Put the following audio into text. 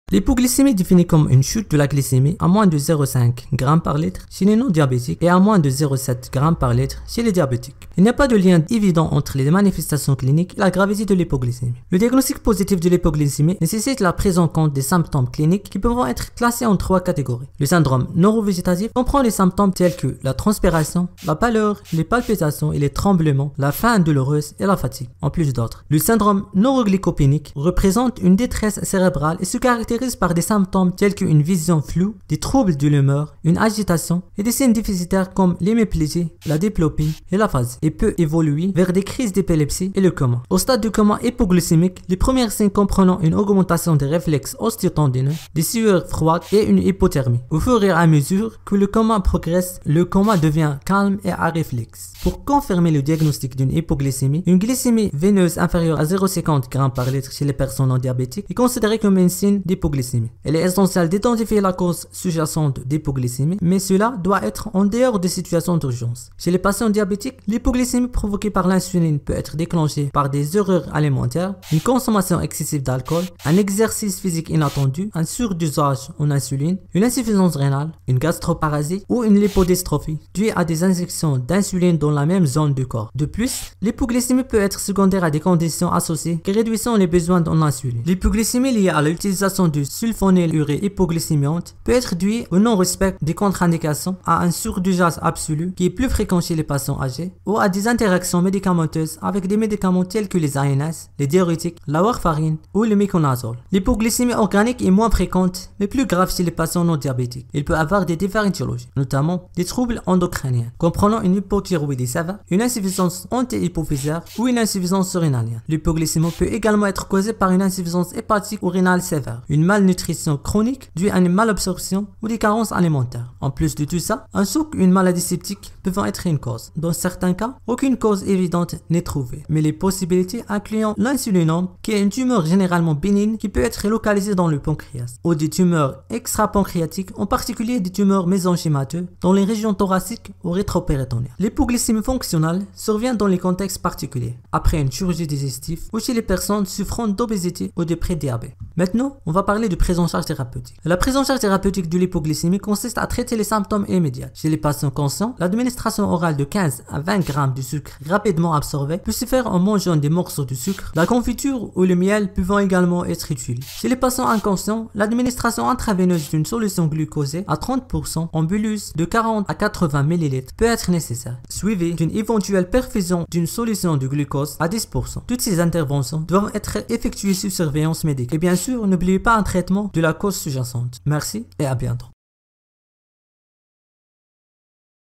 L'hypoglycémie est définie comme une chute de la glycémie à moins de 0,5 g par litre chez les non-diabétiques et à moins de 0,7 g par litre chez les diabétiques. Il n'y a pas de lien évident entre les manifestations cliniques et la gravité de l'hypoglycémie. Le diagnostic positif de l'hypoglycémie nécessite la prise en compte des symptômes cliniques qui peuvent être classés en 3 catégories. Le syndrome neurovégétatif comprend les symptômes tels que la transpiration, la pâleur, les palpitations et les tremblements, la faim douloureuse et la fatigue, en plus d'autres. Le syndrome neuroglycopénique représente une détresse cérébrale et se caractérise par des symptômes tels qu'une vision floue, des troubles de l'humeur, une agitation et des signes déficitaires comme l'hémiplégie, la diplopie et l'aphasie, et peut évoluer vers des crises d'épilepsie et le coma. Au stade du coma hypoglycémique, les premiers signes comprenant une augmentation des réflexes osteotendineux, des sueurs froides et une hypothermie. Au fur et à mesure que le coma progresse, le coma devient calme et à réflexe. Pour confirmer le diagnostic d'une hypoglycémie, une glycémie veineuse inférieure à 0,50 g par litre chez les personnes non diabétiques est considérée comme un signe d'hypoglycémie. Il est essentiel d'identifier la cause sous-jacente d'hypoglycémie, mais cela doit être en dehors des situations d'urgence. Chez les patients diabétiques, l'hypoglycémie provoquée par l'insuline peut être déclenchée par des erreurs alimentaires, une consommation excessive d'alcool, un exercice physique inattendu, un surdosage en insuline, une insuffisance rénale, une gastroparasie ou une lipodystrophie due à des injections d'insuline dans la même zone du corps. De plus, l'hypoglycémie peut être secondaire à des conditions associées qui réduisent les besoins en insuline. L'hypoglycémie liée à l'utilisation du sulfonylurée hypoglycémiante peut être due au non-respect des contre-indications, à un surdosage absolu qui est plus fréquent chez les patients âgés, ou à des interactions médicamenteuses avec des médicaments tels que les ANS, les diurétiques, la warfarine ou le méconazole. L'hypoglycémie organique est moins fréquente mais plus grave chez les patients non diabétiques. Il peut avoir des différentiologies, notamment des troubles endocriniens, comprenant une hypothyroïdie sévère, une insuffisance anti-hypophysaire ou une insuffisance rénalienne. L'hypoglycémie peut également être causée par une insuffisance hépatique ou rénale sévère, une malnutrition chronique due à une malabsorption ou des carences alimentaires. En plus de tout ça, un souk ou une maladie septique peuvent être une cause. Dans certains cas, aucune cause évidente n'est trouvée, mais les possibilités incluant l'insulinome, qui est une tumeur généralement bénigne qui peut être localisée dans le pancréas, ou des tumeurs extra-pancréatiques, en particulier des tumeurs mésenchymateuses dans les régions thoraciques ou rétropéritonéales. L'hypoglycémie fonctionnelle survient dans les contextes particuliers, après une chirurgie digestive ou chez les personnes souffrant d'obésité ou de prédiabète. Maintenant, on va parler de prise en charge thérapeutique. La prise en charge thérapeutique de l'hypoglycémie consiste à traiter les symptômes immédiats. Chez les patients conscients, l'administration orale de 15 à 20 g de sucre rapidement absorbé peut se faire en mangeant des morceaux de sucre. La confiture ou le miel pouvant également être utiles. Chez les patients inconscients, l'administration intraveineuse d'une solution glucosée à 30% en bolus de 40 à 80 ml peut être nécessaire, suivie d'une éventuelle perfusion d'une solution de glucose à 10%. Toutes ces interventions doivent être effectuées sous surveillance médicale. Et bien sûr, n'oubliez pas un traitement de la cause sous-jacente. Merci et à bientôt.